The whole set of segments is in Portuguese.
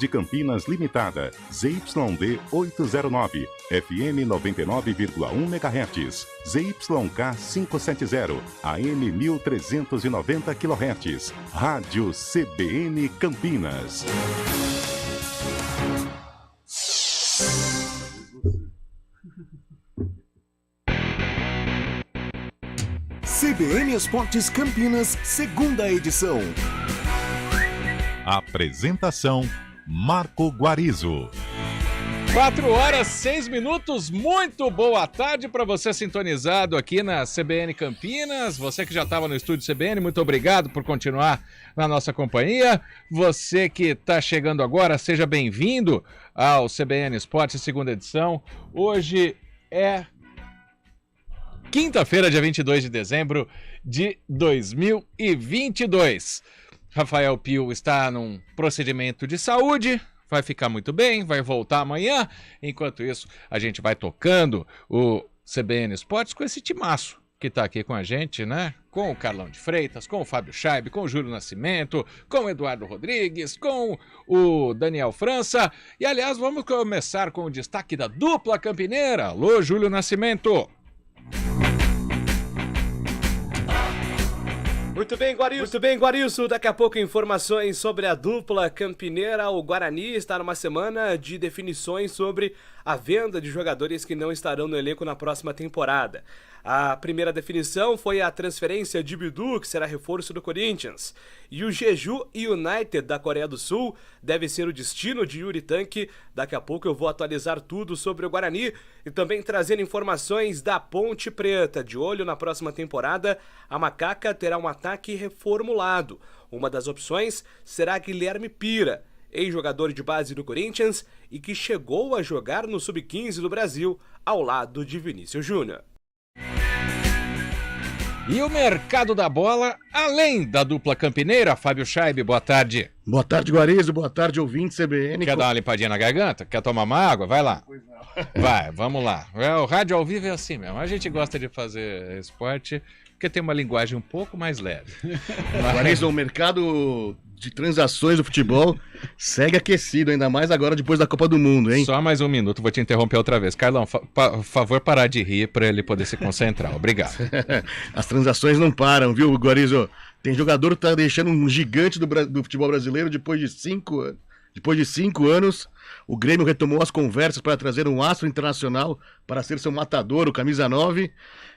de Campinas Limitada, ZYD 809, FM 99,1 MHz, ZYK 570, AM 1390 kHz, Rádio CBN Campinas. CBN Esportes Campinas, segunda edição. Apresentação: Marco Guarizo. 4h06, muito boa tarde para você sintonizado aqui na CBN Campinas, você que já estava no estúdio CBN, muito obrigado por continuar na nossa companhia, você que está chegando agora, seja bem-vindo ao CBN Esportes, segunda edição. Hoje é quinta-feira, dia 22 de dezembro de 2022. Rafael Pio está num procedimento de saúde, vai ficar muito bem, vai voltar amanhã. Enquanto isso, a gente vai tocando o CBN Esportes com esse timaço que está aqui com a gente, né? Com o Carlão de Freitas, com o Fábio Scheibe, com o Júlio Nascimento, com o Eduardo Rodrigues, com o Daniel França. E, aliás, vamos começar com o destaque da dupla campineira. Alô, Júlio Nascimento. Muito bem, Guarilson. Daqui a pouco informações sobre a dupla campineira. O Guarani está numa semana de definições sobre a venda de jogadores que não estarão no elenco na próxima temporada. A primeira definição foi a transferência de Bidu, que será reforço do Corinthians. E o Jeju United da Coreia do Sul deve ser o destino de Yuri Tanque. Daqui a pouco eu vou atualizar tudo sobre o Guarani e também trazer informações da Ponte Preta. De olho na próxima temporada, a Macaca terá um ataque reformulado. Uma das opções será Guilherme Pira, ex-jogador de base do Corinthians e que chegou a jogar no Sub-15 do Brasil, ao lado de Vinícius Júnior. E o mercado da bola, além da dupla campineira, Fábio Scheibe, boa tarde. Boa tarde, Guarizo, boa tarde, ouvinte CBN. Quer dar uma limpadinha na garganta? Quer tomar uma água? Vai lá. Pois não. Vai, vamos lá. O rádio ao vivo é assim mesmo, a gente gosta de fazer esporte porque tem uma linguagem um pouco mais leve. Guarizo, o mercado de transações do futebol segue aquecido, ainda mais agora depois da Copa do Mundo, hein? Só mais um minuto, vou te interromper outra vez. Carlão, por favor, parar de rir para ele poder se concentrar. Obrigado. As transações não param, viu, Guarizo? Tem jogador que tá deixando um gigante do futebol brasileiro depois de 5 anos. Depois de 5 anos, o Grêmio retomou as conversas para trazer um astro internacional para ser seu matador, o camisa 9,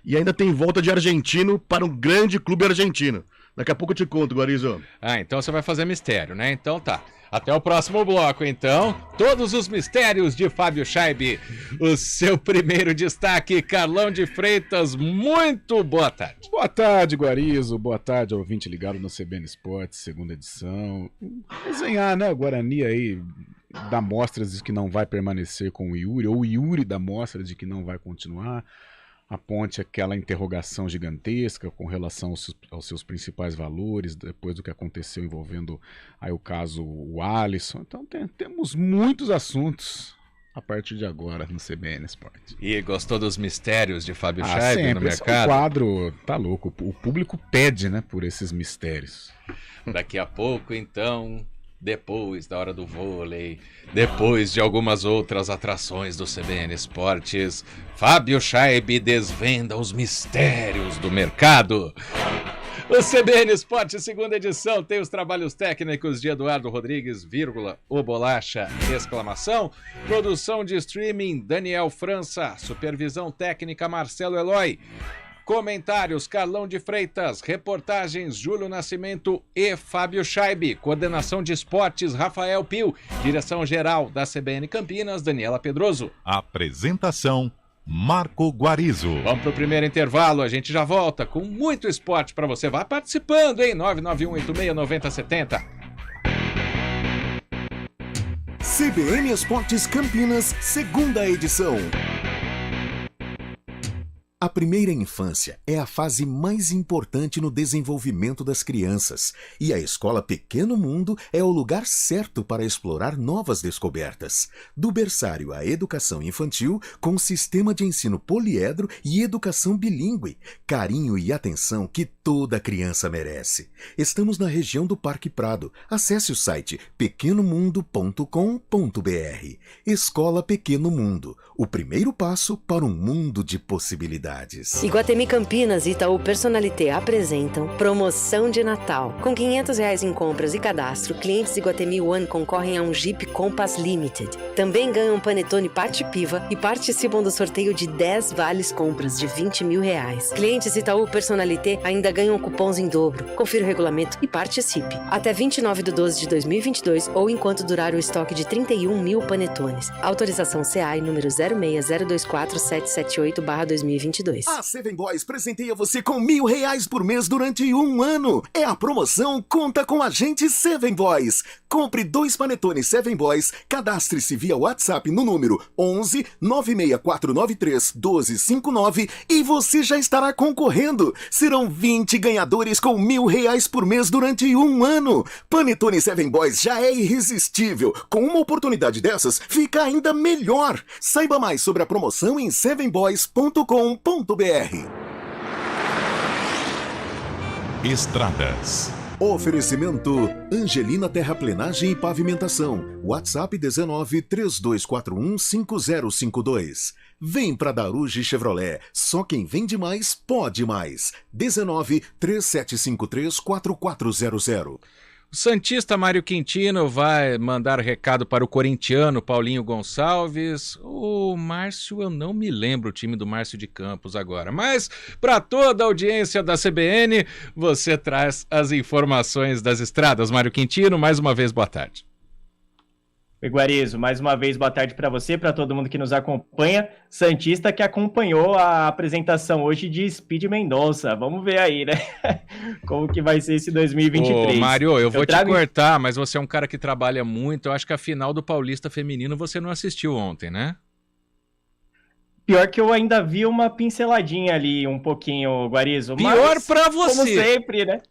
e ainda tem volta de argentino para um grande clube argentino. Daqui a pouco eu te conto, Guarizo. Então você vai fazer mistério, né? Então tá. Até o próximo bloco, então. Todos os mistérios de Fábio Scheibe. O seu primeiro destaque, Carlão de Freitas. Muito boa tarde. Boa tarde, Guarizo. Boa tarde, ouvinte ligado no CBN Esportes, segunda edição. Resenhar, né? O Guarani aí dá mostras de que não vai permanecer com o Yuri, ou o Yuri dá mostras de que não vai continuar. A Ponte, aquela interrogação gigantesca com relação aos seus principais valores, depois do que aconteceu envolvendo aí o caso o Alisson. Então temos muitos assuntos a partir de agora no CBN Esporte. E gostou dos mistérios de Fábio Scheibe no mercado? O quadro tá louco, o público pede, né, por esses mistérios. Daqui a pouco, então, depois da hora do vôlei, depois de algumas outras atrações do CBN Esportes, Fábio Scheibe desvenda os mistérios do mercado. O CBN Esportes, segunda edição, tem os trabalhos técnicos de Eduardo Rodrigues, vírgula, o Bolacha, exclamação. Produção de streaming, Daniel França. Supervisão técnica, Marcelo Eloy. Comentários, Carlão de Freitas. Reportagens, Júlio Nascimento e Fábio Scheibe. Coordenação de esportes, Rafael Pio. Direção-geral da CBN Campinas, Daniela Pedroso. Apresentação: Marco Guarizo. Vamos pro primeiro intervalo, a gente já volta com muito esporte para você. Vai participando, hein? 991869070. CBN Esportes Campinas, segunda edição. A primeira infância é a fase mais importante no desenvolvimento das crianças, e a Escola Pequeno Mundo é o lugar certo para explorar novas descobertas. Do berçário à educação infantil, com sistema de ensino poliedro e educação bilíngue, carinho e atenção que toda criança merece. Estamos na região do Parque Prado. Acesse o site pequenomundo.com.br. Escola Pequeno Mundo, o primeiro passo para um mundo de possibilidades. Iguatemi Campinas e Itaú Personalité apresentam Promoção de Natal. Com R$500 em compras e cadastro, clientes Iguatemi One concorrem a um Jeep Compass Limited. Também ganham um Panetone Patti Piva e participam do sorteio de 10 vales compras de R$20 mil. Clientes Itaú Personalité ainda ganham cupons em dobro. Confira o regulamento e participe. Até 29/12/2022 ou enquanto durar o estoque de 31 mil panetones. Autorização CAI número 060247778/2022. A Seven Boys presenteia você com R$1.000 por mês durante um ano. É a promoção Conta com a Gente Seven Boys. Compre 2 panetones Seven Boys, cadastre-se via WhatsApp no número 11 96493 1259 e você já estará concorrendo. Serão 20 ganhadores com R$1.000 por mês durante um ano. Panetone Seven Boys já é irresistível. Com uma oportunidade dessas, fica ainda melhor. Saiba mais sobre a promoção em sevenboys.com.br. Estradas. Oferecimento Angelina Terraplenagem e Pavimentação. WhatsApp 19 3241 5052. Vem pra Daruge Chevrolet. Só quem vende mais pode mais. 19 3753 4400. O santista Mário Quintino vai mandar recado para o corintiano Paulinho Gonçalves. O Márcio, eu não me lembro o time do Márcio de Campos agora. Mas para toda a audiência da CBN, você traz as informações das estradas. Mário Quintino, mais uma vez, boa tarde. Oi, Guarizo, mais uma vez boa tarde para você, para todo mundo que nos acompanha. Santista que acompanhou a apresentação hoje de Speed Mendonça. Vamos ver aí, né? Como que vai ser esse 2023. Ô, Mário, eu vou te cortar, mas você é um cara que trabalha muito. Eu acho que a final do Paulista Feminino você não assistiu ontem, né? Pior que eu ainda vi uma pinceladinha ali, um pouquinho, Guarizo. Pior pra você. Como sempre, né?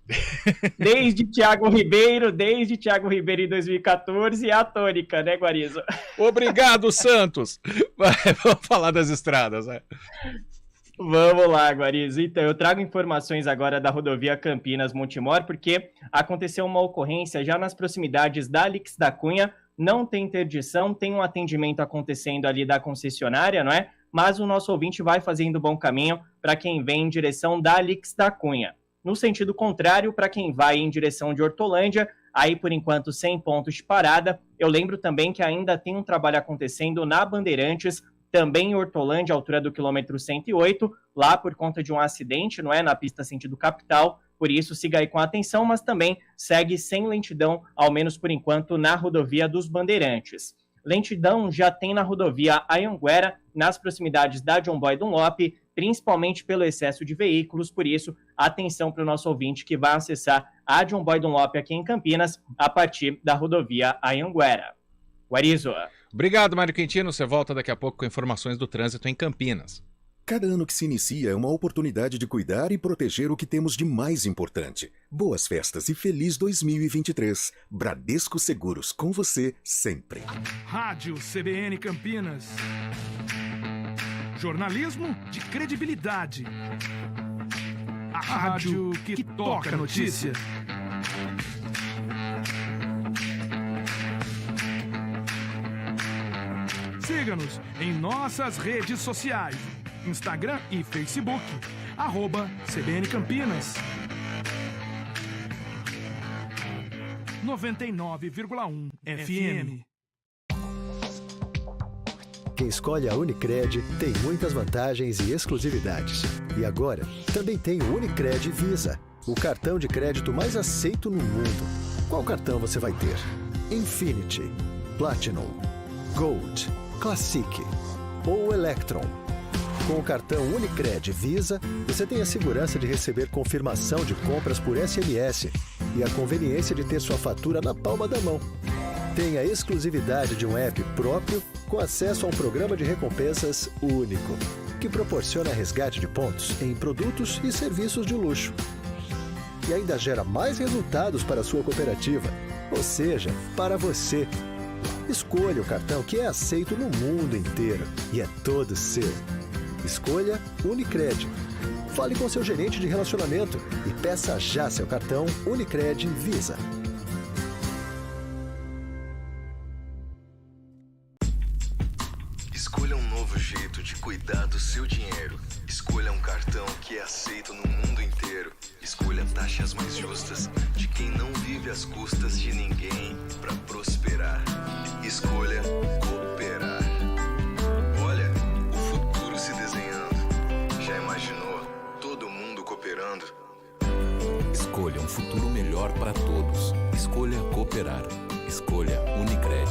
Desde Thiago Ribeiro em 2014 e a tônica, né, Guarizo? Obrigado, Santos. Vamos falar das estradas, né? Vamos lá, Guarizo. Então, eu trago informações agora da rodovia Campinas-Montemor, porque aconteceu uma ocorrência já nas proximidades da Alix da Cunha. Não tem interdição, tem um atendimento acontecendo ali da concessionária, não é? Mas o nosso ouvinte vai fazendo bom caminho para quem vem em direção da Alix da Cunha. No sentido contrário, para quem vai em direção de Hortolândia, aí por enquanto sem pontos de parada. Eu lembro também que ainda tem um trabalho acontecendo na Bandeirantes, também em Hortolândia, altura do quilômetro 108, lá por conta de um acidente, não é? Na pista sentido capital. Por isso, siga aí com atenção, mas também segue sem lentidão, ao menos por enquanto, na rodovia dos Bandeirantes. Lentidão já tem na rodovia Anhanguera, nas proximidades da John Boy Dunlop, principalmente pelo excesso de veículos. Por isso, atenção para o nosso ouvinte que vai acessar a John Boy Dunlop aqui em Campinas, a partir da rodovia Anhanguera. Guarizo. Obrigado, Mário Quintino. Você volta daqui a pouco com informações do trânsito em Campinas. Cada ano que se inicia é uma oportunidade de cuidar e proteger o que temos de mais importante. Boas festas e feliz 2023. Bradesco Seguros, com você sempre. Rádio CBN Campinas. Jornalismo de credibilidade. A rádio que toca a notícia. Siga-nos em nossas redes sociais. Instagram e Facebook, @CBN Campinas. 99,1 FM. Quem escolhe a Unicred tem muitas vantagens e exclusividades. E agora, também tem o Unicred Visa, o cartão de crédito mais aceito no mundo. Qual cartão você vai ter? Infinity, Platinum, Gold, Classic ou Electron? Com o cartão Unicred Visa, você tem a segurança de receber confirmação de compras por SMS e a conveniência de ter sua fatura na palma da mão. Tem a exclusividade de um app próprio com acesso a um programa de recompensas único. que proporciona resgate de pontos em produtos e serviços de luxo. E ainda gera mais resultados para a sua cooperativa, ou seja, para você. Escolha o cartão que é aceito no mundo inteiro e é todo seu. Escolha Unicred. Fale com seu gerente de relacionamento e peça já seu cartão Unicred Visa. Escolha um novo jeito de cuidar do seu dinheiro. Escolha um cartão que é aceito no mundo inteiro. Escolha taxas mais justas de quem não vive às custas de ninguém para prosperar. Escolha cooperar. Olha, o futuro se desenhando. Já imaginou todo mundo cooperando? Escolha um futuro melhor para todos. Escolha cooperar. Escolha Unicred.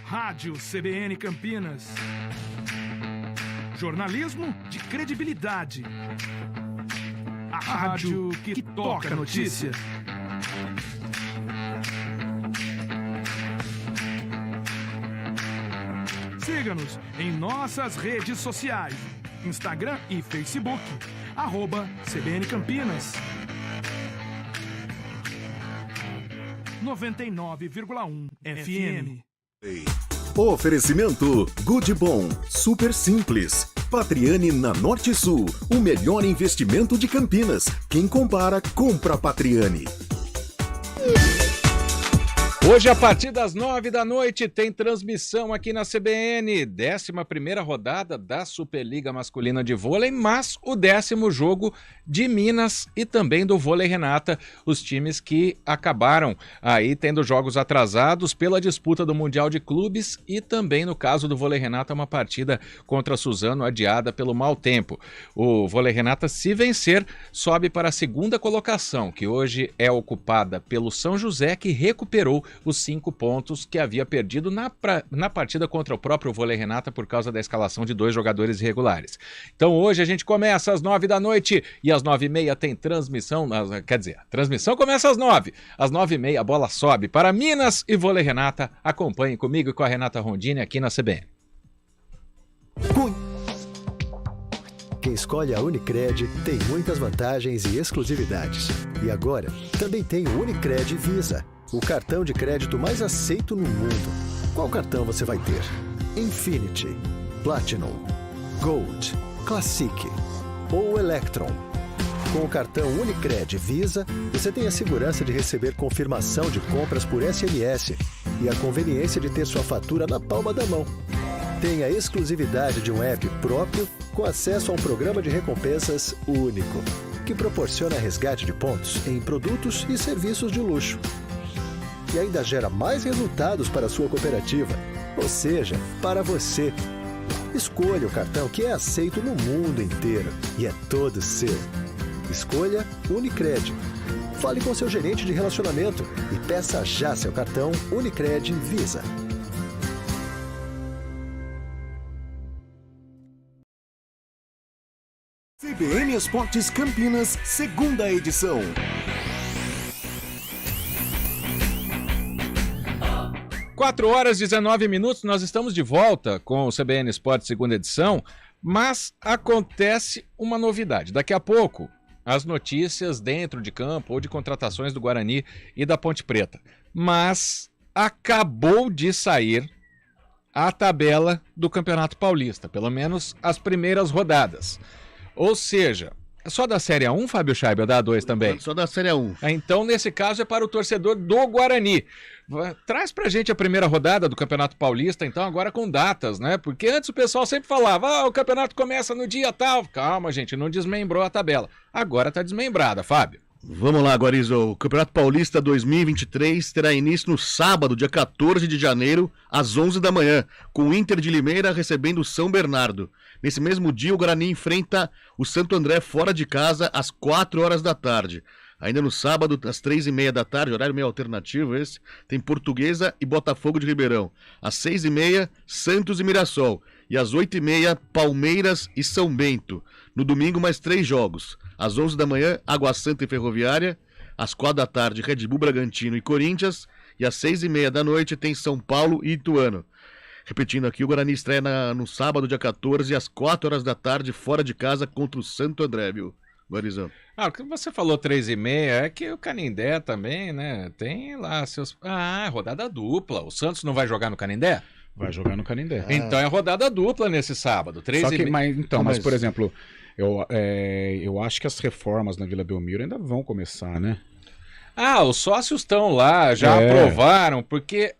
Rádio CBN Campinas. Jornalismo de credibilidade. A rádio que toca a notícia. Siga-nos em nossas redes sociais. Instagram e Facebook. @CBN Campinas. 99,1 FM. Oferecimento Good Bom, super simples. Patriani na Norte Sul, o melhor investimento de Campinas. Quem compara, compra Patriani. Hoje, a partir das 9 da noite, tem transmissão aqui na CBN, 11ª rodada da Superliga Masculina de Vôlei, mas o 10º jogo de Minas e também do Vôlei Renata, os times que acabaram aí tendo jogos atrasados pela disputa do Mundial de Clubes e também, no caso do Vôlei Renata, uma partida contra Suzano adiada pelo mau tempo. O Vôlei Renata, se vencer, sobe para a 2ª colocação, que hoje é ocupada pelo São José, que recuperou os 5 pontos que havia perdido na partida contra o próprio Vôlei Renata por causa da escalação de 2 jogadores irregulares. Então hoje a gente começa às 9 da noite e às 9h30 tem transmissão, quer dizer, a transmissão começa às 9, às 9h30 a bola sobe para Minas e Vôlei Renata. Acompanhe comigo e com a Renata Rondini aqui na CBN. Quem escolhe a Unicred tem muitas vantagens e exclusividades. E agora, também tem o Unicred Visa, o cartão de crédito mais aceito no mundo. Qual cartão você vai ter? Infinity, Platinum, Gold, Classic ou Electron? Com o cartão Unicred Visa, você tem a segurança de receber confirmação de compras por SMS e a conveniência de ter sua fatura na palma da mão. Tem a exclusividade de um app próprio com acesso a um programa de recompensas único, que proporciona resgate de pontos em produtos e serviços de luxo. E ainda gera mais resultados para a sua cooperativa, ou seja, para você. Escolha o cartão que é aceito no mundo inteiro e é todo seu. Escolha Unicred. Fale com seu gerente de relacionamento e peça já seu cartão Unicred Visa. CBN Esportes Campinas, 2ª edição. Quatro horas e 19 minutos, nós estamos de volta com o CBN Esportes 2ª edição, mas acontece uma novidade. Daqui a pouco, as notícias dentro de campo ou de contratações do Guarani e da Ponte Preta. Mas acabou de sair a tabela do Campeonato Paulista, pelo menos as primeiras rodadas. Ou seja, é só da Série A1, Fábio Scheibe, ou da A2 também? Só da Série A1. Então, nesse caso, é para o torcedor do Guarani. Traz pra gente a primeira rodada do Campeonato Paulista, então, agora com datas, né? Porque antes o pessoal sempre falava, o campeonato começa no dia tal. Calma, gente, não desmembrou a tabela. Agora tá desmembrada, Fábio. Vamos lá, Guarizo. O Campeonato Paulista 2023 terá início no sábado, dia 14 de janeiro, às 11 da manhã, com o Inter de Limeira recebendo o São Bernardo. Nesse mesmo dia, o Guarani enfrenta o Santo André fora de casa às 4 horas da tarde. Ainda no sábado, às 3h30 da tarde, horário meio alternativo esse, tem Portuguesa e Botafogo de Ribeirão. Às 6h30, Santos e Mirassol. E às 8h30, Palmeiras e São Bento. No domingo, mais 3 jogos. Às 11 da manhã, Água Santa e Ferroviária. Às 4 da tarde, Red Bull Bragantino e Corinthians. E às 6h30 da noite, tem São Paulo e Ituano. Repetindo aqui, o Guarani estreia no sábado, dia 14, às 4 horas da tarde, fora de casa, contra o Santo André, viu, Guarizão? O que você falou 3h30, é que o Canindé também, né, tem lá seus... rodada dupla. O Santos não vai jogar no Canindé? Vai jogar no Canindé. Então é rodada dupla nesse sábado, 3h30. Mas, por exemplo, eu acho que as reformas na Vila Belmiro ainda vão começar, né? Os sócios estão lá, já aprovaram, porque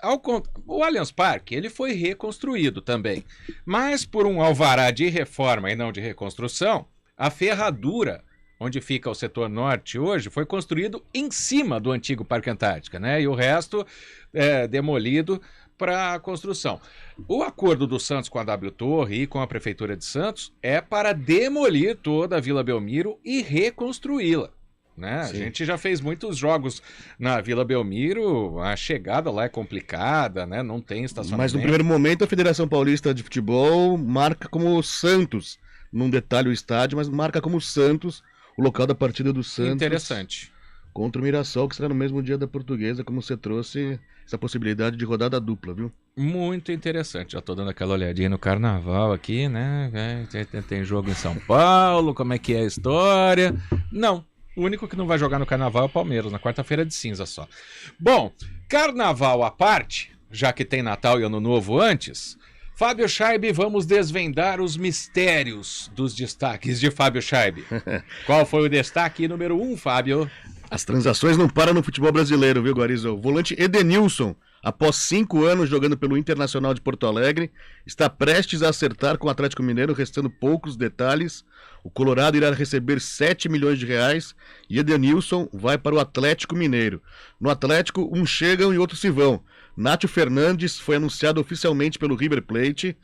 o Allianz Parque ele foi reconstruído também. Mas por um alvará de reforma e não de reconstrução, a ferradura, onde fica o setor norte hoje, foi construído em cima do antigo Parque Antártica, né? E o resto é demolido para a construção. O acordo do Santos com a W Torre e com a Prefeitura de Santos é para demolir toda a Vila Belmiro e reconstruí-la. Né? A gente já fez muitos jogos na Vila Belmiro, a chegada lá é complicada, né? Não tem estacionamento. Mas no primeiro momento a Federação Paulista de Futebol marca como Santos, não detalha o estádio, mas marca como Santos, o local da partida do Santos. Interessante. Contra o Mirassol, que será no mesmo dia da Portuguesa, como você trouxe essa possibilidade de rodada dupla, viu? Muito interessante. Já tô dando aquela olhadinha no carnaval aqui, né? Tem jogo em São Paulo, como é que é a história? Não. O único que não vai jogar no carnaval é o Palmeiras, na quarta-feira de cinza só. Bom, carnaval à parte, já que tem Natal e Ano Novo antes, Fábio Scheibe, vamos desvendar os mistérios dos destaques de Fábio Scheibe. Qual foi o destaque número 1, Fábio? As transações não param no futebol brasileiro, viu, Guarizo? O volante Edenilson, após 5 anos jogando pelo Internacional de Porto Alegre, está prestes a acertar com o Atlético Mineiro, restando poucos detalhes. O Colorado irá receber 7 milhões de reais e Edenilson vai para o Atlético Mineiro. No Atlético, uns chegam e outros se vão. Nátio Fernandes foi anunciado oficialmente pelo River Plate.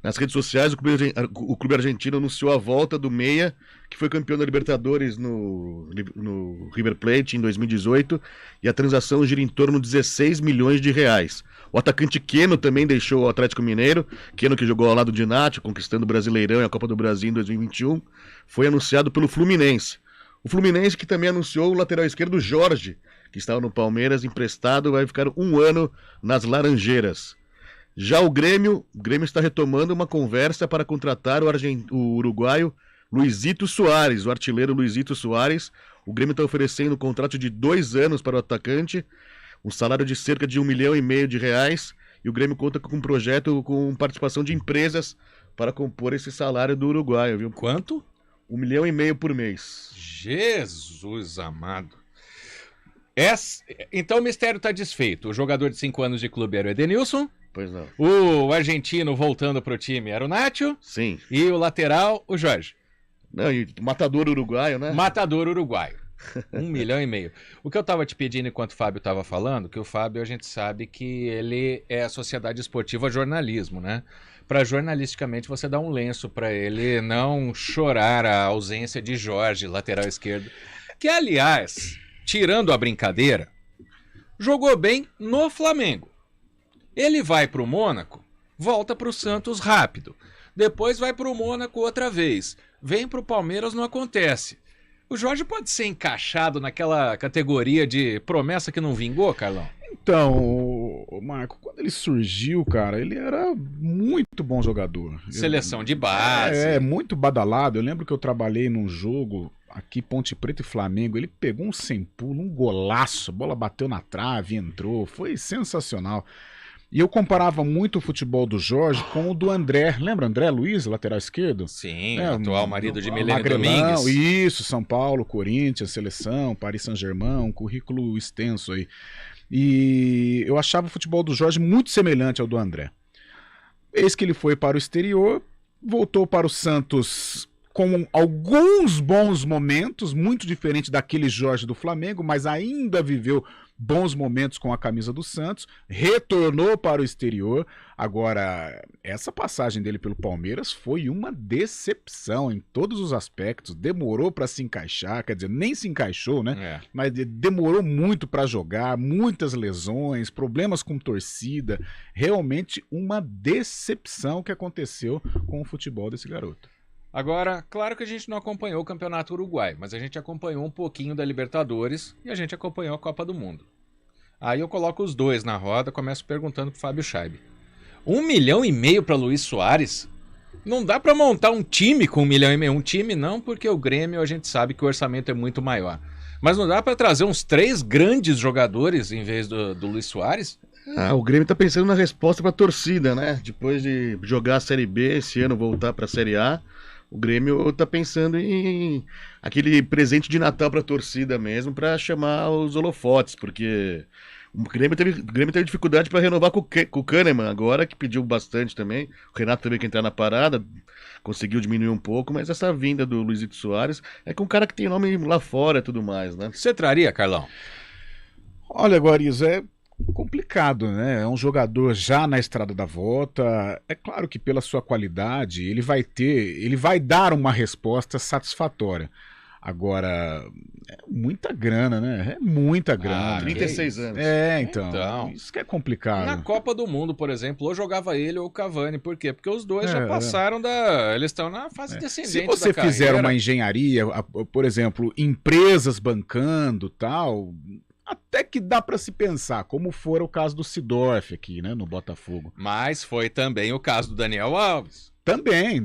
Nas redes sociais, o clube argentino anunciou a volta do meia, que foi campeão da Libertadores no River Plate em 2018, e a transação gira em torno de 16 milhões de reais. O atacante Keno também deixou o Atlético Mineiro. Keno, que jogou ao lado de Nátio, conquistando o Brasileirão e a Copa do Brasil em 2021, foi anunciado pelo Fluminense. O Fluminense que também anunciou o lateral esquerdo Jorge, que estava no Palmeiras, emprestado, vai ficar 1 ano nas Laranjeiras. Já o Grêmio está retomando uma conversa para contratar o uruguaio Luizito Soares, o artilheiro Luizito Soares. O Grêmio está oferecendo um contrato de 2 anos para o atacante, um salário de cerca de 1,5 milhão de reais, e o Grêmio conta com um projeto com participação de empresas para compor esse salário do uruguaio, viu? Quanto? 1,5 milhão por mês. Jesus amado. Então o mistério está desfeito. O jogador de 5 anos de clube era o Edenilson. Pois não. O argentino voltando pro time era o Nátio. Sim. E o lateral, o Jorge. Não, e matador uruguaio, né? Matador uruguaio. 1,5 milhão. O que eu tava te pedindo enquanto o Fábio tava falando, que o Fábio a gente sabe que ele é a Sociedade Esportiva Jornalismo, né? Para jornalisticamente você dar um lenço para ele não chorar a ausência de Jorge, lateral esquerdo. Que, aliás, tirando a brincadeira, jogou bem no Flamengo. Ele vai pro Mônaco, volta pro Santos rápido. Depois vai pro Mônaco outra vez. Vem pro Palmeiras, não acontece. O Jorge pode ser encaixado naquela categoria de promessa que não vingou, Carlão? Então, Marco, quando ele surgiu, cara, ele era muito bom jogador. Seleção de base. Muito badalado. Eu lembro que eu trabalhei num jogo aqui, Ponte Preta e Flamengo. Ele pegou um sem pulo, um golaço. A bola bateu na trave, entrou. Foi sensacional. E eu comparava muito o futebol do Jorge com o do André. Lembra André Luiz, lateral esquerdo? Sim, atual marido de Milene Domingues. Isso, São Paulo, Corinthians, Seleção, Paris Saint-Germain, um currículo extenso aí. E eu achava o futebol do Jorge muito semelhante ao do André. Eis que ele foi para o exterior, voltou para o Santos com alguns bons momentos, muito diferente daquele Jorge do Flamengo, mas ainda viveu bons momentos com a camisa do Santos, retornou para o exterior. Agora, essa passagem dele pelo Palmeiras foi uma decepção em todos os aspectos, demorou para se encaixar, quer dizer, nem se encaixou, né? Mas demorou muito para jogar, muitas lesões, problemas com torcida, realmente uma decepção que aconteceu com o futebol desse garoto. Agora, claro que a gente não acompanhou o Campeonato Uruguai, mas a gente acompanhou um pouquinho da Libertadores e a gente acompanhou a Copa do Mundo. Aí eu coloco os dois na roda, começo perguntando pro Fábio Scheibe. 1,5 milhão para Luiz Soares? Não dá para montar um time com 1,5 milhão. Um time não, porque o Grêmio a gente sabe que o orçamento é muito maior. Mas não dá para trazer uns 3 grandes jogadores em vez do Luiz Soares? O Grêmio tá pensando na resposta pra torcida, né? Depois de jogar a Série B, esse ano voltar pra Série A, o Grêmio tá pensando em aquele presente de Natal pra torcida mesmo, pra chamar os holofotes, porque o Grêmio teve dificuldade pra renovar com o Kahneman agora, que pediu bastante também. O Renato também quer entrar na parada, conseguiu diminuir um pouco, mas essa vinda do Luizito Soares é com um cara que tem nome lá fora e tudo mais, né? Você traria, Carlão? Olha, Guarizo, é complicado, né? É um jogador já na estrada da volta. É claro que pela sua qualidade ele vai dar uma resposta satisfatória. Agora, é muita grana, né? É muita grana. 36 anos. Então, isso que é complicado. Na Copa do Mundo, por exemplo, ou jogava ele ou o Cavani. Por quê? Porque os dois já passaram eles estão na fase descendente da carreira. Se você fizer uma engenharia, por exemplo, empresas bancando tal, até que dá para se pensar, como for o caso do Seedorf aqui, né, no Botafogo. Mas foi também o caso do Daniel Alves. Também,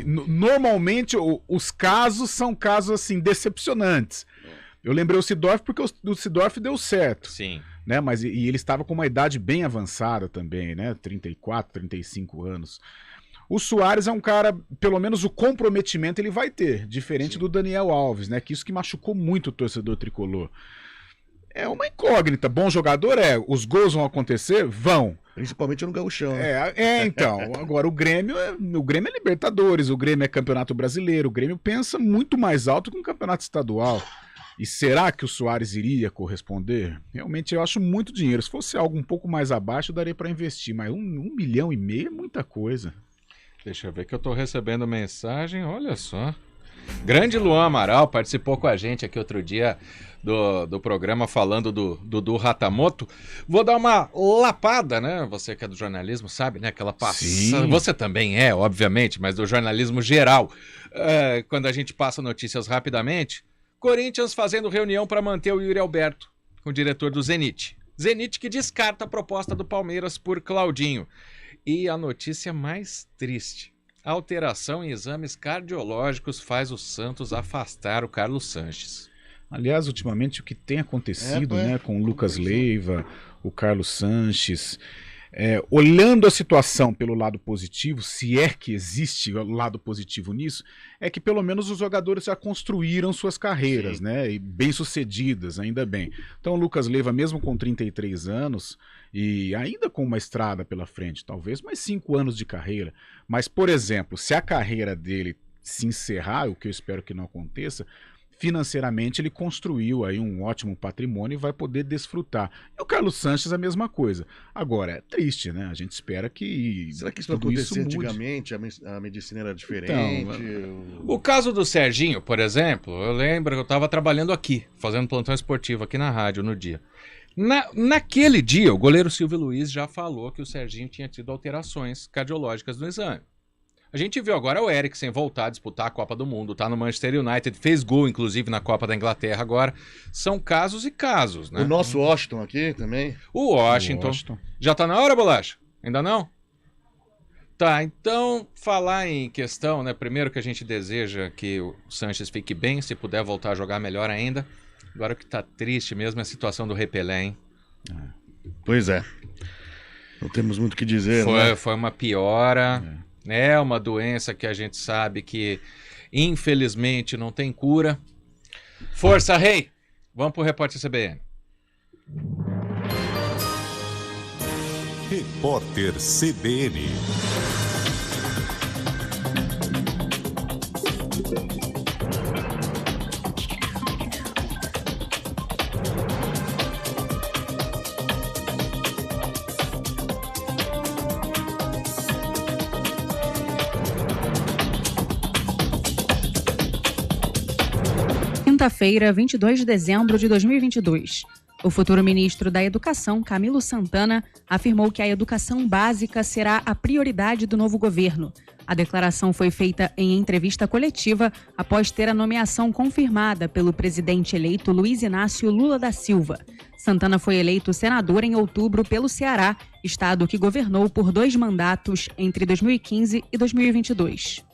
normalmente os casos são casos assim decepcionantes. Eu lembrei o Seedorf porque o Seedorf deu certo. Sim. Né, mas ele estava com uma idade bem avançada também, né, 34, 35 anos. O Soares é um cara, pelo menos o comprometimento ele vai ter, diferente do Daniel Alves, né, que isso que machucou muito o torcedor tricolor. É uma incógnita, bom jogador os gols vão acontecer? Vão. Principalmente no gauchão. Então, agora o Grêmio é Libertadores, o Grêmio é Campeonato Brasileiro, o Grêmio pensa muito mais alto que um campeonato estadual. E será que o Soares iria corresponder? Realmente eu acho muito dinheiro. Se fosse algo um pouco mais abaixo, eu daria para investir, mas 1,5 milhão é muita coisa. Deixa eu ver que eu tô recebendo mensagem, olha só. Grande Luan Amaral participou com a gente aqui outro dia do programa falando do Dudu Ratamoto. Vou dar uma lapada, né? Você que é do jornalismo sabe, né? Aquela passada. Você também é, obviamente, mas do jornalismo geral. Quando a gente passa notícias rapidamente, Corinthians fazendo reunião para manter o Yuri Alberto, com o diretor do Zenit. Zenit que descarta a proposta do Palmeiras por Claudinho. E a notícia mais triste. A alteração em exames cardiológicos faz o Santos afastar o Carlos Sanches. Aliás, ultimamente o que tem acontecido, né, com o Lucas Leiva, o Carlos Sanches, olhando a situação pelo lado positivo, se é que existe o lado positivo nisso, é que pelo menos os jogadores já construíram suas carreiras, né, e bem-sucedidas, ainda bem. Então o Lucas Leiva, mesmo com 33 anos, e ainda com uma estrada pela frente, talvez mais 5 anos de carreira, mas, por exemplo, se a carreira dele se encerrar, o que eu espero que não aconteça, financeiramente ele construiu aí um ótimo patrimônio e vai poder desfrutar. E o Carlos Sanches a mesma coisa. Agora, é triste, né? A gente espera que... Será que isso não acontecia antigamente? A medicina era diferente? Então, o caso do Serginho, por exemplo, eu lembro que eu estava trabalhando aqui, fazendo plantão esportivo aqui na rádio no dia. Naquele dia, o goleiro Silvio Luiz já falou que o Serginho tinha tido alterações cardiológicas no exame. A gente viu agora o Eriksen voltar a disputar a Copa do Mundo, tá no Manchester United, fez gol inclusive na Copa da Inglaterra agora. São casos e casos, né? O nosso Washington aqui também. O Washington. Já tá na hora, Bolacha? Ainda não? Tá, então falar em questão, né? Primeiro que a gente deseja que o Sanches fique bem, se puder voltar a jogar melhor ainda. Agora o que tá triste mesmo é a situação do Repelé, hein? Pois é. Não temos muito o que dizer, né? Foi uma piora. É uma doença que a gente sabe que, infelizmente, não tem cura. Força, Rei! Vamos pro Repórter CBN. Repórter CBN. Quinta-feira, 22 de dezembro de 2022. O futuro ministro da Educação, Camilo Santana, afirmou que a educação básica será a prioridade do novo governo. A declaração foi feita em entrevista coletiva após ter a nomeação confirmada pelo presidente eleito Luiz Inácio Lula da Silva. Santana foi eleito senador em outubro pelo Ceará, estado que governou por 2 mandatos entre 2015 e 2022.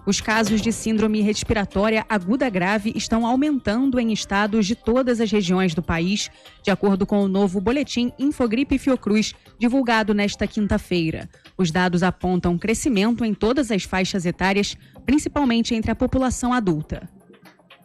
Os casos de síndrome respiratória aguda grave estão aumentando em estados de todas as regiões do país, de acordo com o novo boletim Infogripe Fiocruz, divulgado nesta quinta-feira. Os dados apontam crescimento em todas as faixas etárias, principalmente entre a população adulta.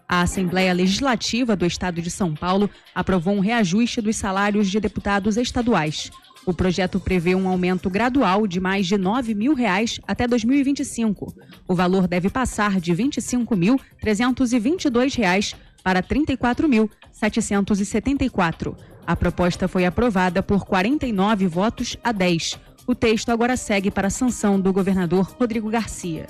A Assembleia Legislativa do Estado de São Paulo aprovou um reajuste dos salários de deputados estaduais. O projeto prevê um aumento gradual de mais de R$ 9.000 até 2025. O valor deve passar de R$ 25.322 para R$ 34.774. A proposta foi aprovada por 49 votos a 10. O texto agora segue para a sanção do governador Rodrigo Garcia.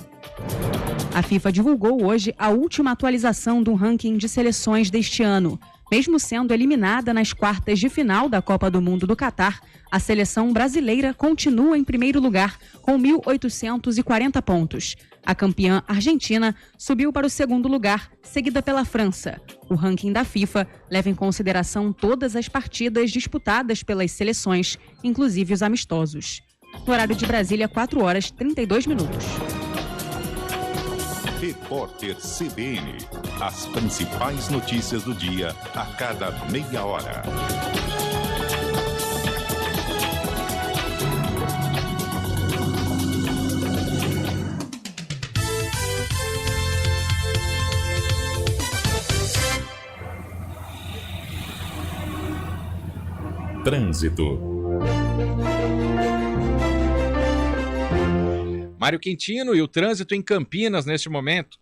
A FIFA divulgou hoje a última atualização do ranking de seleções deste ano. Mesmo sendo eliminada nas quartas de final da Copa do Mundo do Catar, a seleção brasileira continua em primeiro lugar, com 1.840 pontos. A campeã argentina subiu para o segundo lugar, seguida pela França. O ranking da FIFA leva em consideração todas as partidas disputadas pelas seleções, inclusive os amistosos. No horário de Brasília, 4h32. Repórter CBN. As principais notícias do dia a cada meia hora. Trânsito. Mário Quintino e o trânsito em Campinas neste momento.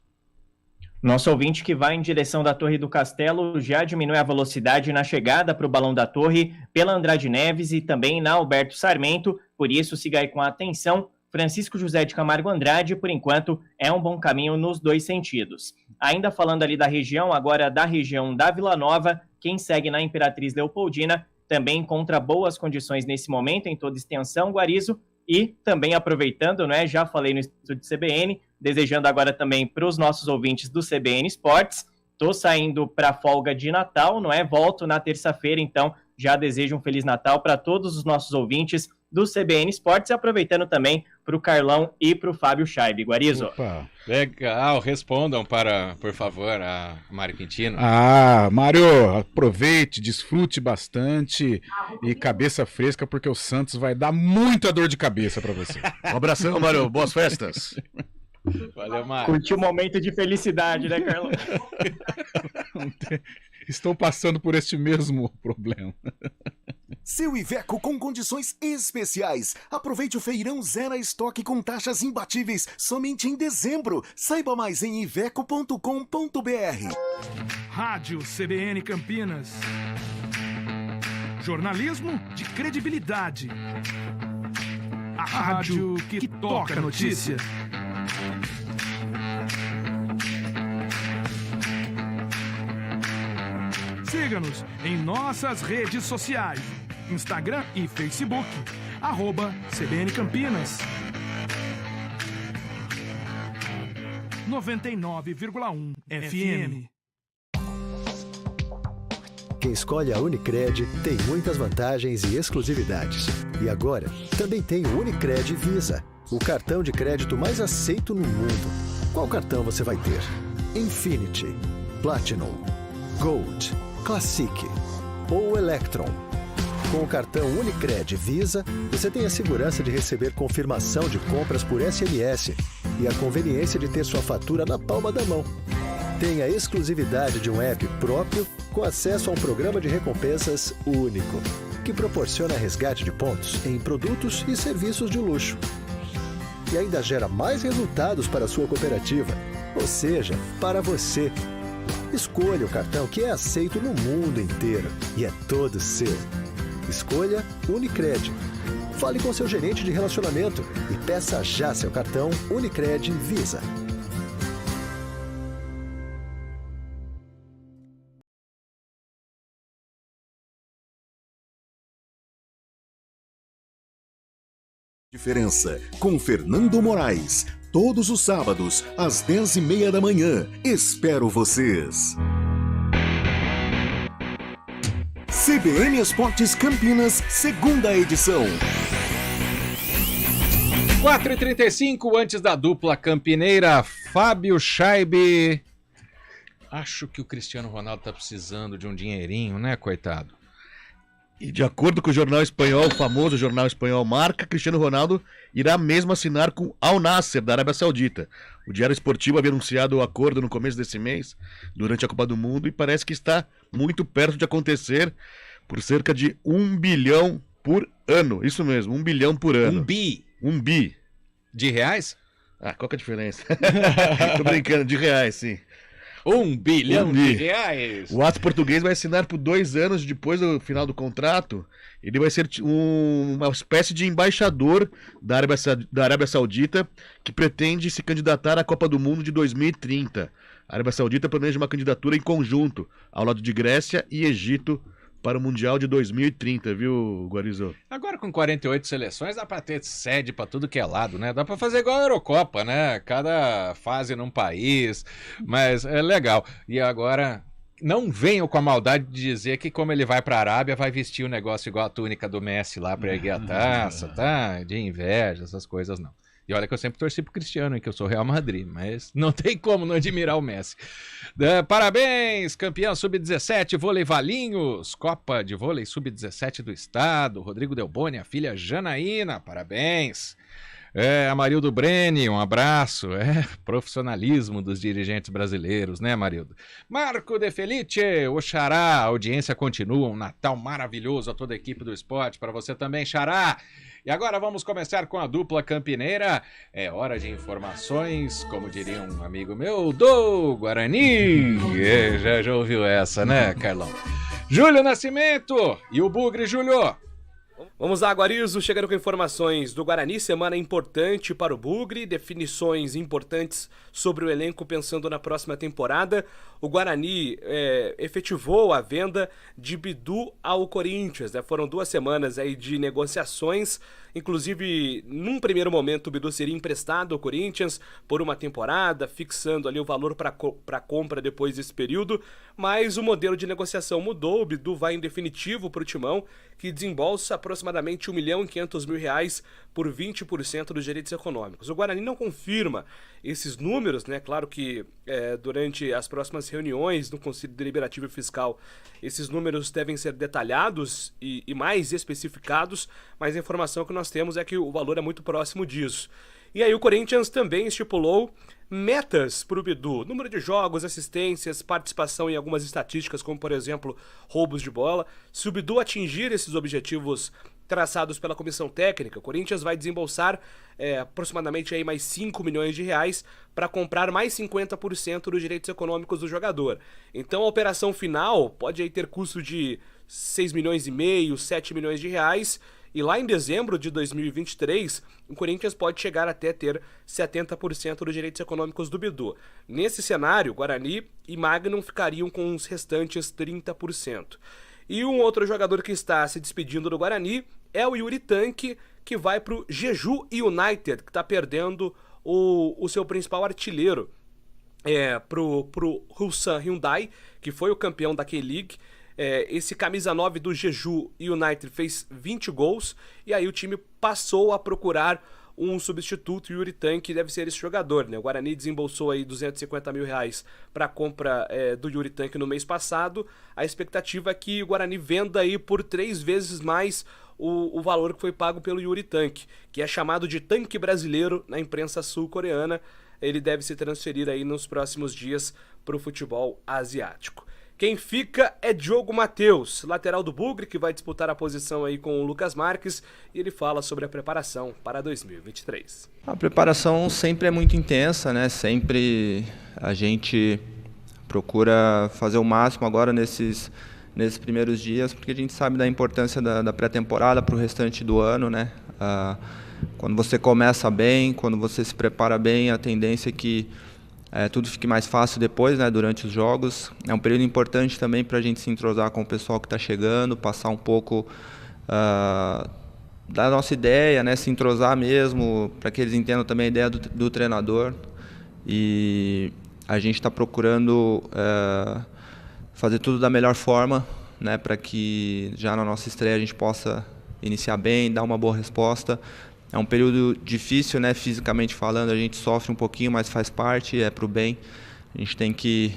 Nosso ouvinte que vai em direção da Torre do Castelo já diminui a velocidade na chegada para o Balão da Torre pela Andrade Neves e também na Alberto Sarmento, por isso siga aí com atenção. Francisco José de Camargo Andrade, por enquanto, é um bom caminho nos 2 sentidos. Ainda falando ali da região, agora da região da Vila Nova, quem segue na Imperatriz Leopoldina também encontra boas condições nesse momento em toda extensão, Guarizo. E também aproveitando, né, já falei no estúdio CBN, desejando agora também para os nossos ouvintes do CBN Esportes. Estou saindo para a folga de Natal, não é? Volto na terça-feira, então já desejo um Feliz Natal para todos os nossos ouvintes do CBN Esportes, e aproveitando também para o Carlão e para o Fábio Scheibe. Guarizo. Opa, legal, respondam por favor, a Mário Quintino. Mário, aproveite, desfrute bastante e cabeça fresca, porque o Santos vai dar muita dor de cabeça para você. Um abração, Mário, boas festas. Valeu, Mário. Curtiu um momento de felicidade, né, Carlão? Estou passando por este mesmo problema. Seu Iveco com condições especiais. Aproveite o feirão Zero Estoque com taxas imbatíveis somente em dezembro. Saiba mais em iveco.com.br. Rádio CBN Campinas. Jornalismo de credibilidade. A rádio que toca a notícia. Siga-nos em nossas redes sociais. Instagram e Facebook, @CBN Campinas. 99,1 FM. Quem escolhe a Unicred tem muitas vantagens e exclusividades. E agora, também tem o Unicred Visa, o cartão de crédito mais aceito no mundo. Qual cartão você vai ter? Infinity, Platinum, Gold, Classic ou Electron? Com o cartão Unicred Visa, você tem a segurança de receber confirmação de compras por SMS e a conveniência de ter sua fatura na palma da mão. Tem a exclusividade de um app próprio com acesso a um programa de recompensas único, que proporciona resgate de pontos em produtos e serviços de luxo. E ainda gera mais resultados para a sua cooperativa, ou seja, para você. Escolha o cartão que é aceito no mundo inteiro e é todo seu. Escolha Unicred. Fale com seu gerente de relacionamento e peça já seu cartão Unicred Visa. Diferença com Fernando Moraes. Todos os sábados, às 10h30 da manhã. Espero vocês. CBN Esportes Campinas, segunda edição. 4h35, antes da dupla campineira, Fábio Scheibe. Acho que o Cristiano Ronaldo tá precisando de um dinheirinho, né, coitado? E de acordo com o jornal espanhol, o famoso jornal espanhol Marca, Cristiano Ronaldo irá mesmo assinar com Al Nassr, da Arábia Saudita. O Diário Esportivo havia anunciado o acordo no começo desse mês, durante a Copa do Mundo, e parece que está muito perto de acontecer por cerca de 1 bilhão por ano. Isso mesmo, 1 bilhão por ano. 1 bi. De reais? Ah, qual que é a diferença? Tô brincando, de reais, sim. 1 bilhão de reais. O Atos português vai assinar por 2 anos depois do final do contrato. Ele vai ser uma espécie de embaixador da Arábia Saudita, que pretende se candidatar à Copa do Mundo de 2030. A Arábia Saudita planeja uma candidatura em conjunto, ao lado de Grécia e Egito, para o Mundial de 2030, viu, Guarizo? Agora com 48 seleções dá pra ter sede pra tudo que é lado, né? Dá pra fazer igual a Eurocopa, né? Cada fase num país, mas é legal. E agora, não venham com a maldade de dizer que como ele vai pra Arábia, vai vestir o negócio igual a túnica do Messi lá pra erguer a taça, tá? De inveja, essas coisas não. E olha que eu sempre torci pro Cristiano, hein, que eu sou Real Madrid, mas não tem como não admirar o Messi. Parabéns, campeão sub-17, vôlei Valinhos, Copa de Vôlei sub-17 do estado, Rodrigo Delboni, a filha Janaína, parabéns. Amarildo Breni, um abraço. Profissionalismo dos dirigentes brasileiros, né, Amarildo? Marco De Felice, o Xará, a audiência continua, um Natal maravilhoso a toda a equipe do esporte, para você também, Xará. E agora vamos começar com a dupla campineira. É hora de informações, como diria um amigo meu, do Guarani. Já ouviu essa, né, Carlão? Júlio Nascimento e o Bugre, Júlio. Vamos lá, Guarizo, chegando com informações do Guarani, semana importante para o Bugre, definições importantes sobre o elenco pensando na próxima temporada. O Guarani efetivou a venda de Bidu ao Corinthians, né? Foram 2 semanas aí de negociações, inclusive num primeiro momento o Bidu seria emprestado ao Corinthians por uma temporada, fixando ali o valor para compra depois desse período, mas o modelo de negociação mudou, o Bidu vai em definitivo para o Timão, que desembolsa aproximadamente R$1.500.000 por 20% dos direitos econômicos. O Guarani não confirma esses números, né? Claro que durante as próximas reuniões do Conselho Deliberativo e Fiscal esses números devem ser detalhados e mais especificados, mas a informação que nós temos é que o valor é muito próximo disso. E aí o Corinthians também estipulou metas para o Bidu, número de jogos, assistências, participação em algumas estatísticas, como por exemplo roubos de bola. Se o Bidu atingir esses objetivos traçados pela comissão técnica, o Corinthians vai desembolsar aproximadamente aí mais R$5 milhões para comprar mais 50% dos direitos econômicos do jogador. Então a operação final pode aí ter custo de R$6,5 milhões, R$7 milhões, e lá em dezembro de 2023, o Corinthians pode chegar até ter 70% dos direitos econômicos do Bidu. Nesse cenário, Guarani e Magnum ficariam com os restantes 30%. E um outro jogador que está se despedindo do Guarani é o Yuri Tanque, que vai para o Jeju United, que está perdendo o seu principal artilheiro pro Ulsan Hyundai, que foi o campeão da K-League. Esse camisa 9 do Jeju United fez 20 gols e aí o time passou a procurar um substituto. Yuri Tanque deve ser esse jogador, né? O Guarani desembolsou aí R$250 mil para a compra do Yuri Tanque no mês passado. A expectativa é que o Guarani venda aí por 3 vezes mais o valor que foi pago pelo Yuri Tanque, que é chamado de tanque brasileiro na imprensa sul-coreana. Ele deve se transferir aí nos próximos dias para o futebol asiático. Quem fica é Diogo Matheus, lateral do Bugre, que vai disputar a posição aí com o Lucas Marques, e ele fala sobre a preparação para 2023. A preparação sempre é muito intensa, né? Sempre a gente procura fazer o máximo agora nesses primeiros dias, porque a gente sabe da importância da pré-temporada para o restante do ano, né? Quando você começa bem, quando você se prepara bem, a tendência é que tudo fique mais fácil depois, né, durante os jogos. É um período importante também para a gente se entrosar com o pessoal que está chegando, passar um pouco dar a nossa ideia, né, se entrosar mesmo, para que eles entendam também a ideia do treinador. E a gente está procurando fazer tudo da melhor forma, né, para que já na nossa estreia a gente possa iniciar bem, dar uma boa resposta. É um período difícil, né, fisicamente falando, a gente sofre um pouquinho, mas faz parte, é para o bem. A gente tem que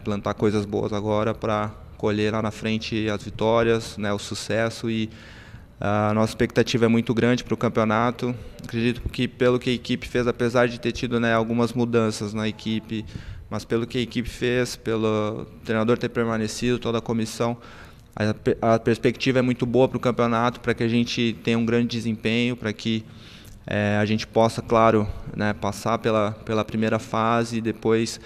plantar coisas boas agora para colher lá na frente as vitórias, né, o sucesso, e a nossa expectativa é muito grande para o campeonato. Acredito que pelo que a equipe fez, apesar de ter tido, né, algumas mudanças na equipe, mas pelo que a equipe fez, pelo treinador ter permanecido, toda a comissão, a perspectiva é muito boa para o campeonato, para que a gente tenha um grande desempenho, para que a gente possa, claro, né, passar pela primeira fase e depois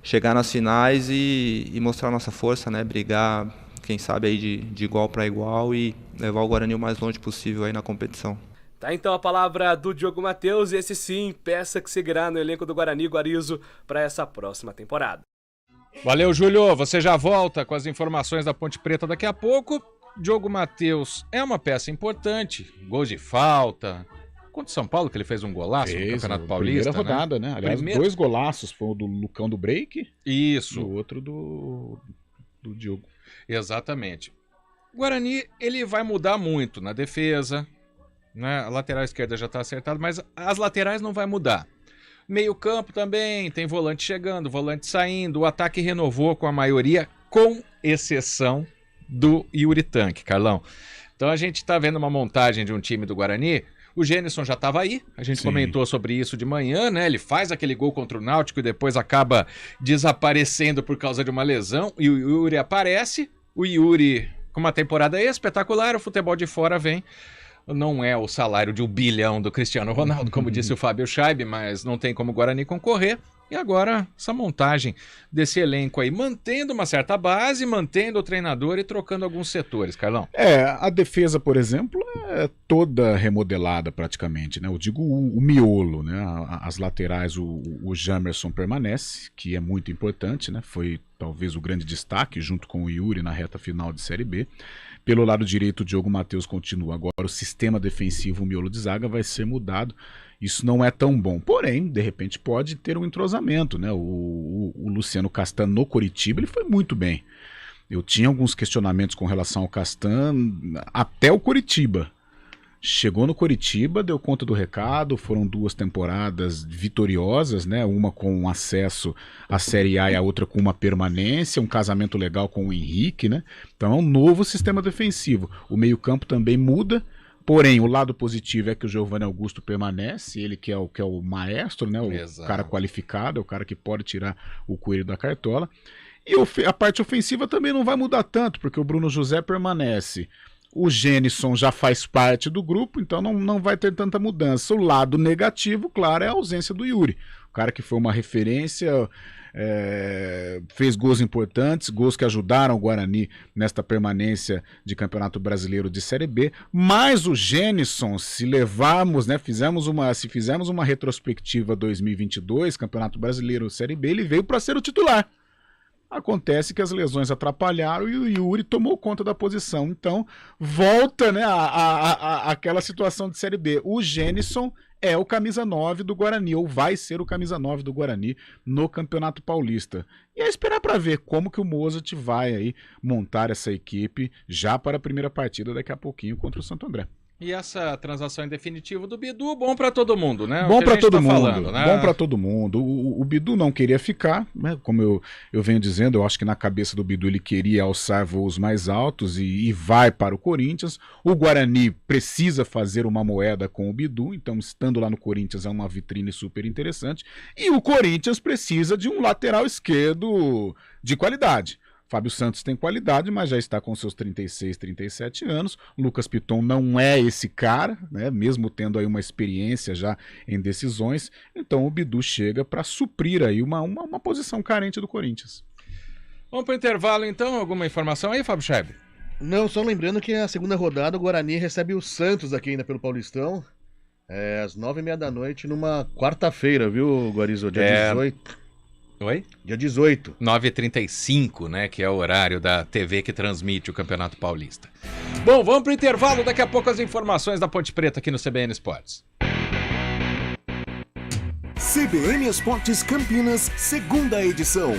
chegar nas finais e mostrar a nossa força, né, brigar, quem sabe aí de igual para igual e levar o Guarani o mais longe possível aí na competição. Tá então a palavra do Diogo Matheus, esse sim, peça que seguirá no elenco do Guarani Guarizo para essa próxima temporada. Valeu, Júlio. Você já volta com as informações da Ponte Preta daqui a pouco. Diogo Matheus é uma peça importante, gols de falta. Contra o São Paulo, que ele fez um golaço no Campeonato Paulista. Primeira rodada, né? Aliás, 2 golaços, foi o do Lucão do break. Isso. E o outro do Diogo. Exatamente. O Guarani, ele vai mudar muito na defesa, né? A lateral esquerda já está acertada, mas as laterais não vai mudar. Meio campo também, tem volante chegando, volante saindo, o ataque renovou com a maioria, com exceção do Yuri Tanque, Carlão. Então a gente está vendo uma montagem de um time do Guarani. O Gênison já estava aí, a gente comentou sobre isso de manhã, né? Ele faz aquele gol contra o Náutico e depois acaba desaparecendo por causa de uma lesão, e o Yuri aparece, o Yuri com uma temporada espetacular, o futebol de fora vem. Não é o salário de 1 bilhão do Cristiano Ronaldo, como disse o Fábio Scheibe, mas não tem como o Guarani concorrer. E agora, essa montagem desse elenco aí, mantendo uma certa base, mantendo o treinador e trocando alguns setores, Carlão. A defesa, por exemplo, é toda remodelada praticamente, né? Eu digo o miolo, né? As laterais, o Jamerson permanece, que é muito importante, né? Foi talvez o grande destaque, junto com o Yuri na reta final de Série B. Pelo lado direito, o Diogo Matheus continua. Agora o sistema defensivo, o miolo de zaga, vai ser mudado. Isso não é tão bom. Porém, de repente pode ter um entrosamento, né? O Luciano Castan no Coritiba, ele foi muito bem. Eu tinha alguns questionamentos com relação ao Castan até o Coritiba. Chegou no Coritiba, deu conta do recado, foram 2 temporadas vitoriosas, né? Uma com acesso à Série A e a outra com uma permanência, um casamento legal com o Henrique, né? Então é um novo sistema defensivo. O meio-campo também muda, porém o lado positivo é que o Giovanni Augusto permanece, ele que é o maestro, né? O cara qualificado, é o cara que pode tirar o coelho da cartola. E a parte ofensiva também não vai mudar tanto, porque o Bruno José permanece. O Gênison já faz parte do grupo, então não vai ter tanta mudança. O lado negativo, claro, é a ausência do Yuri. O cara que foi uma referência, fez gols importantes, gols que ajudaram o Guarani nesta permanência de Campeonato Brasileiro de Série B. Mas o Gênison, se levarmos, né, se fizermos uma retrospectiva 2022, Campeonato Brasileiro Série B, ele veio para ser o titular. Acontece que as lesões atrapalharam e o Yuri tomou conta da posição. Então, volta, né, aquela situação de Série B. O Gênison é o camisa 9 do Guarani, ou vai ser o camisa 9 do Guarani no Campeonato Paulista. E é esperar para ver como que o Mozart vai aí montar essa equipe já para a primeira partida daqui a pouquinho contra o Santo André. E essa transação em definitivo do Bidu, bom para todo mundo, né? Bom para todo mundo, falando, né? Bom para todo mundo. O Bidu não queria ficar, né? Como eu venho dizendo, eu acho que na cabeça do Bidu ele queria alçar voos mais altos e vai para o Corinthians. O Guarani precisa fazer uma moeda com o Bidu, então estando lá no Corinthians é uma vitrine super interessante. E o Corinthians precisa de um lateral esquerdo de qualidade. Fábio Santos tem qualidade, mas já está com seus 36, 37 anos. Lucas Piton não é esse cara, né? Mesmo tendo aí uma experiência já em decisões. Então o Bidu chega para suprir aí uma posição carente do Corinthians. Vamos para o intervalo então, alguma informação aí, Fábio Scheibe? Não, só lembrando que a segunda rodada o Guarani recebe o Santos aqui ainda pelo Paulistão, às 9h30 da noite, numa quarta-feira, viu, Guarizo? Dia 18. Oi? Dia 18. 9h35, né, que é o horário da TV que transmite o Campeonato Paulista. Bom, vamos pro intervalo, daqui a pouco as informações da Ponte Preta aqui no CBN Esportes. CBN Esportes Campinas, segunda edição.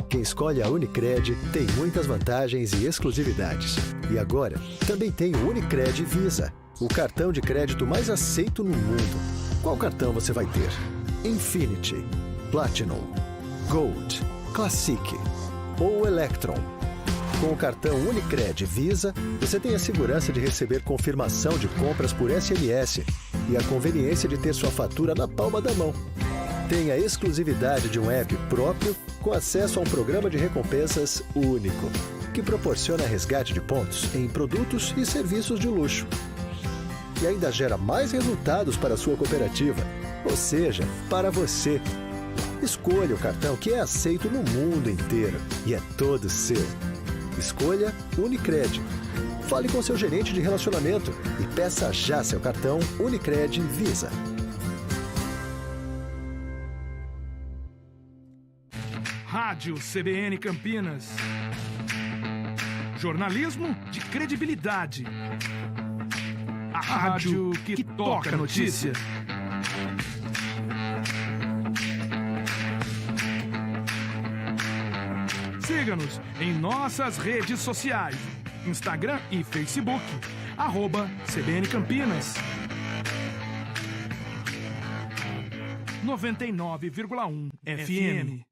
Quem escolhe a Unicred tem muitas vantagens e exclusividades. E agora, também tem o Unicred Visa, o cartão de crédito mais aceito no mundo. Qual cartão você vai ter? Infinity, Platinum, Gold, Classic ou Electron? Com o cartão Unicred Visa, você tem a segurança de receber confirmação de compras por SMS e a conveniência de ter sua fatura na palma da mão. Tem a exclusividade de um app próprio com acesso a um programa de recompensas único, que proporciona resgate de pontos em produtos e serviços de luxo. E ainda gera mais resultados para a sua cooperativa, ou seja, para você. Escolha o cartão que é aceito no mundo inteiro e é todo seu. Escolha Unicred. Fale com seu gerente de relacionamento e peça já seu cartão Unicred Visa. Rádio CBN Campinas. Jornalismo de credibilidade. A rádio que toca a notícia. Siga-nos em nossas redes sociais, Instagram e Facebook, @CBN Campinas. 99,1 FM.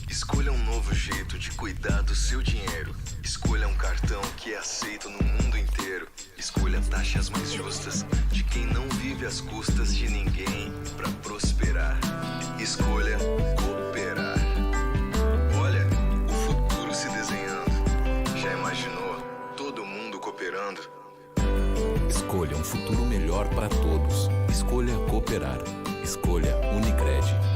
Escolha um novo jeito de cuidar do seu dinheiro. Escolha um cartão que é aceito no mundo inteiro. Escolha taxas mais justas de quem não vive às custas de ninguém para prosperar. Escolha cooperar. Olha, o futuro se desenhando. Já imaginou todo mundo cooperando? Escolha um futuro melhor para todos. Escolha cooperar. Escolha Unicred.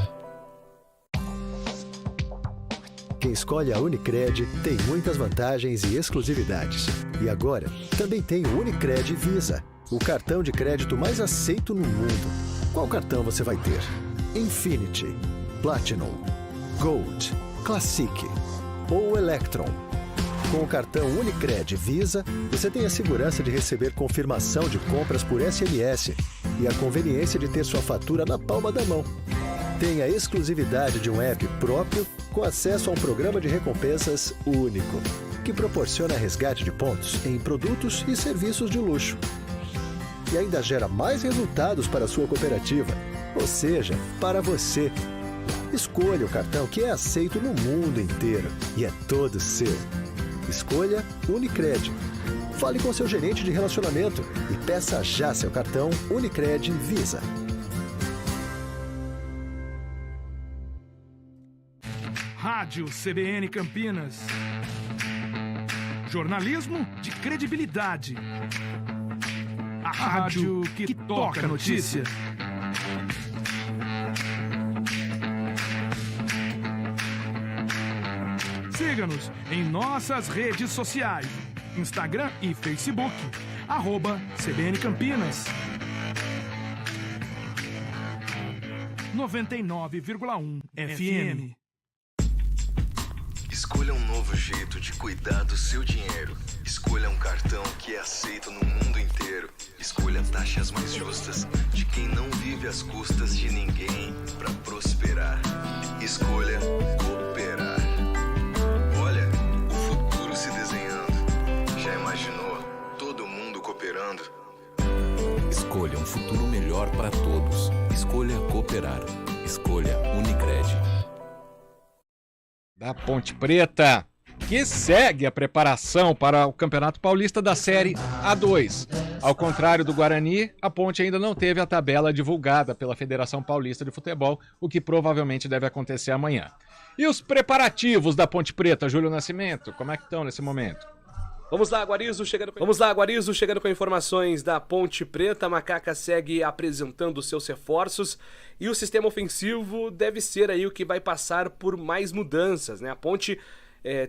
Quem escolhe a Unicred tem muitas vantagens e exclusividades. E agora, também tem o Unicred Visa, o cartão de crédito mais aceito no mundo. Qual cartão você vai ter? Infinity, Platinum, Gold, Classic ou Electron? Com o cartão Unicred Visa, você tem a segurança de receber confirmação de compras por SMS e a conveniência de ter sua fatura na palma da mão. Tem a exclusividade de um app próprio com acesso a um programa de recompensas único, que proporciona resgate de pontos em produtos e serviços de luxo. E ainda gera mais resultados para a sua cooperativa, ou seja, para você. Escolha o cartão que é aceito no mundo inteiro e é todo seu. Escolha Unicred. Fale com seu gerente de relacionamento e peça já seu cartão Unicred Visa. Rádio CBN Campinas. Jornalismo de credibilidade. A rádio que toca a notícia. Siga-nos em nossas redes sociais, Instagram e Facebook, @CBN Campinas. 99,1 FM. Escolha um novo jeito de cuidar do seu dinheiro. Escolha um cartão que é aceito no mundo inteiro. Escolha taxas mais justas de quem não vive às custas de ninguém para prosperar. Escolha cooperar. Olha, o futuro se desenhando. Já imaginou todo mundo cooperando? Escolha um futuro melhor para todos. Escolha cooperar. Escolha Unicred. Da Ponte Preta, que segue a preparação para o Campeonato Paulista da Série A2. Ao contrário do Guarani, a Ponte ainda não teve a tabela divulgada pela Federação Paulista de Futebol, o que provavelmente deve acontecer amanhã. E os preparativos da Ponte Preta, Júlio Nascimento, como é que estão nesse momento? Vamos lá, Guarizo, chegando com informações da Ponte Preta. A Macaca segue apresentando seus reforços e o sistema ofensivo deve ser aí o que vai passar por mais mudanças, né? A Ponte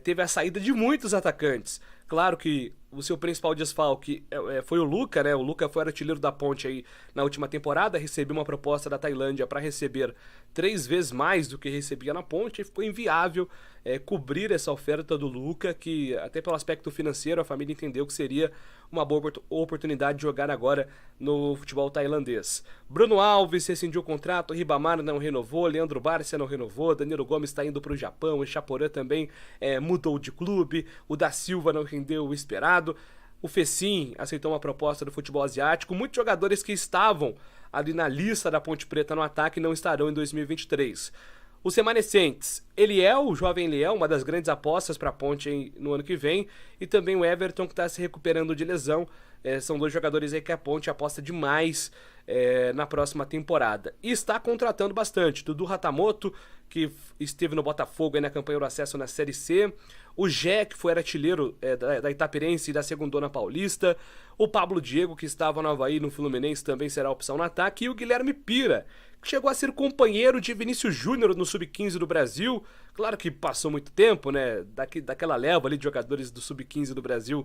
teve a saída de muitos atacantes. Claro que o seu principal desfalque foi o Luca, né? O Luca foi artilheiro da Ponte aí na última temporada, recebeu uma proposta da Tailândia para receber 3 vezes mais do que recebia na Ponte e ficou inviável cobrir essa oferta do Luca, que até pelo aspecto financeiro a família entendeu que seria uma boa oportunidade de jogar agora no futebol tailandês. Bruno Alves rescindiu o contrato, Ribamar não renovou, Leandro Bárcia não renovou, Danilo Gomes está indo para o Japão, o Chaporã também mudou de clube, o Da Silva não rendeu o esperado, o Fecim aceitou uma proposta do futebol asiático, muitos jogadores que estavam ali na lista da Ponte Preta no ataque não estarão em 2023. Os remanescentes, o jovem Eliel, uma das grandes apostas para a Ponte no ano que vem, e também o Everton, que está se recuperando de lesão. São dois jogadores aí que a Ponte aposta demais na próxima temporada. E está contratando bastante. Dudu Ratamoto, que esteve no Botafogo aí na campanha do acesso na Série C. O Jé, que foi artilheiro da Itaperense e da Segundona Paulista. O Pablo Diego, que estava no Avaí no Fluminense, também será opção no ataque. E o Guilherme Pira, que chegou a ser companheiro de Vinícius Júnior no Sub-15 do Brasil. Claro que passou muito tempo, né? Daquela leva ali de jogadores do Sub-15 do Brasil,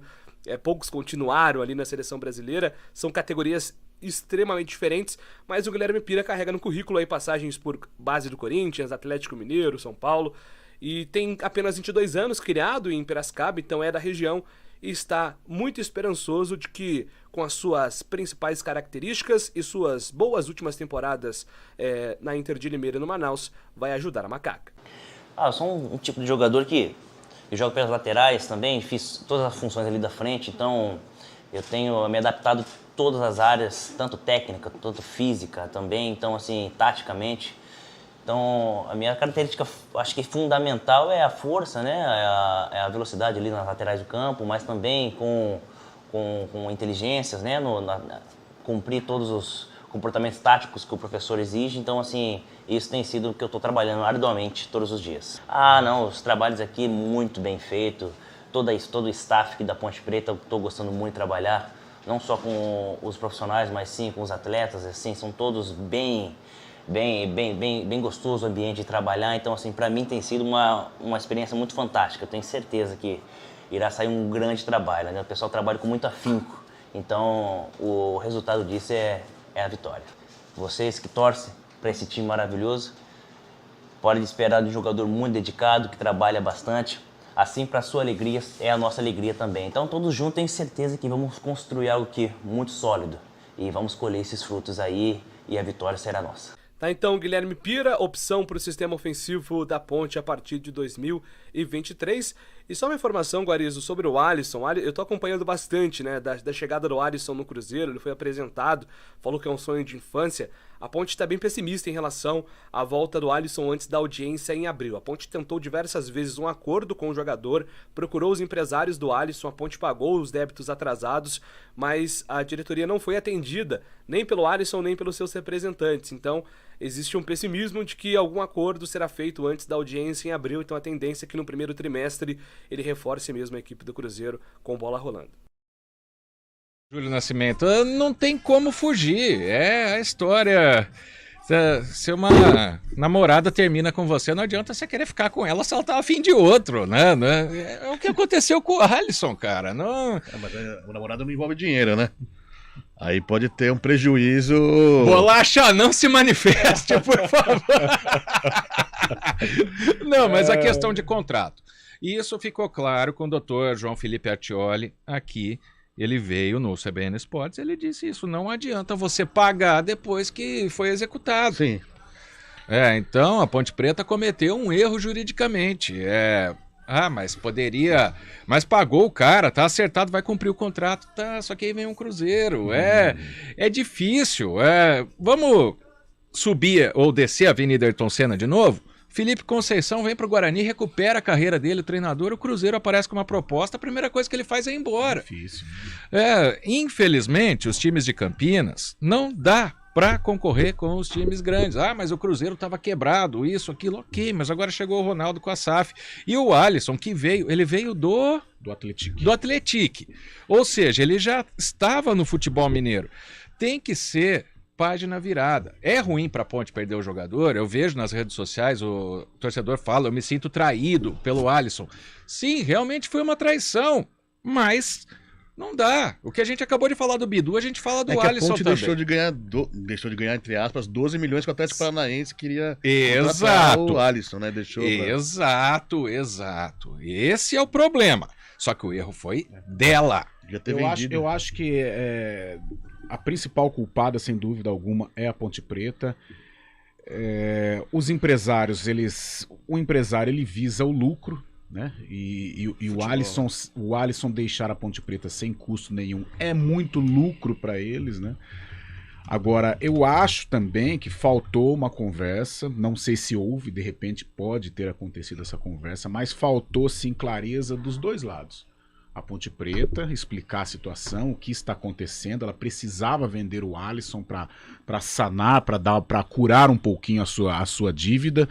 poucos continuaram ali na seleção brasileira. São categorias extremamente diferentes, mas o Guilherme Pira carrega no currículo aí passagens por base do Corinthians, Atlético Mineiro, São Paulo, e tem apenas 22 anos, criado em Piracicaba, então é da região, e está muito esperançoso de que, com as suas principais características e suas boas últimas temporadas na Inter de Limeira e no Manaus, vai ajudar a Macaca. Eu sou um tipo de jogador que eu jogo pelas laterais também, fiz todas as funções ali da frente, então eu tenho me adaptado a todas as áreas, tanto técnica, tanto física também, então assim, taticamente. Então, a minha característica, acho que fundamental é a força, né? É a velocidade ali nas laterais do campo, mas também com inteligências, né? Cumprir todos os comportamentos táticos que o professor exige. Então, assim, isso tem sido o que eu estou trabalhando arduamente todos os dias. Não, os trabalhos aqui muito bem feitos, todo o staff aqui da Ponte Preta, eu estou gostando muito de trabalhar, não só com os profissionais, mas sim com os atletas, assim, são todos bem gostoso o ambiente de trabalhar, então assim, para mim tem sido uma experiência muito fantástica, eu tenho certeza que irá sair um grande trabalho, né? O pessoal trabalha com muito afinco, então o resultado disso é a vitória. Vocês que torcem para esse time maravilhoso, podem esperar de um jogador muito dedicado, que trabalha bastante, assim para a sua alegria é a nossa alegria também, então todos juntos tenho certeza que vamos construir algo aqui muito sólido e vamos colher esses frutos aí e a vitória será nossa. Tá, então, Guilherme Pira, opção para o sistema ofensivo da Ponte a partir de 2023. E só uma informação, Guarizo, sobre o Alisson. Eu tô acompanhando bastante, né, da chegada do Alisson no Cruzeiro. Ele foi apresentado, falou que é um sonho de infância. A Ponte está bem pessimista em relação à volta do Alisson antes da audiência em abril. A Ponte tentou diversas vezes um acordo com o jogador, procurou os empresários do Alisson, a Ponte pagou os débitos atrasados, mas a diretoria não foi atendida, nem pelo Alisson, nem pelos seus representantes. Então, existe um pessimismo de que algum acordo será feito antes da audiência em abril, então a tendência é que no primeiro trimestre ele reforce mesmo a equipe do Cruzeiro com bola rolando. Júlio Nascimento, não tem como fugir, é a história. Se uma namorada termina com você, não adianta você querer ficar com ela se ela tá afim de outro, né? É o que aconteceu com o Alisson, cara. Não... Mas o namorado não envolve dinheiro, né? Aí pode ter um prejuízo... Bolacha, não se manifeste, por favor. Não, mas a questão de contrato. Isso ficou claro com o doutor João Felipe Artioli aqui. Ele veio no CBN Esportes, ele disse isso, não adianta você pagar depois que foi executado. Sim. Então a Ponte Preta cometeu um erro juridicamente. Mas poderia... Mas pagou o cara, tá acertado, vai cumprir o contrato. Tá, só que aí vem um Cruzeiro. É difícil. Vamos subir ou descer a Avenida Ayrton Senna de novo? Felipe Conceição vem pro Guarani, recupera a carreira dele, o treinador, o Cruzeiro aparece com uma proposta, a primeira coisa que ele faz é ir embora. Difícil. Infelizmente, os times de Campinas não dá para concorrer com os times grandes. Mas o Cruzeiro estava quebrado, isso, aquilo, ok, mas agora chegou o Ronaldo com a SAF. E o Alisson, que veio, ele veio do Atlético. Ou seja, ele já estava no futebol mineiro. Tem que ser página virada. É ruim para a Ponte perder o jogador, eu vejo nas redes sociais o torcedor fala, eu me sinto traído pelo Alisson. Sim, realmente foi uma traição, mas Não dá. O que a gente acabou de falar do Bidu, a gente fala do que Alisson a Ponte também. deixou de ganhar, entre aspas, 12 milhões que o Atlético Paranaense queria Exato. o Alisson, né? Exato. Esse é o problema. Só que o erro foi dela. Eu acho que a principal culpada, sem dúvida alguma, é a Ponte Preta. Os empresários, o empresário ele visa o lucro, né? E o Alisson deixar a Ponte Preta sem custo nenhum é muito lucro para eles, né? Agora, eu acho também que faltou uma conversa, não sei se houve, de repente pode ter acontecido essa conversa, mas faltou sim clareza dos dois lados. A Ponte Preta explicar a situação, o que está acontecendo, ela precisava vender o Alisson para sanar, para curar um pouquinho a sua dívida,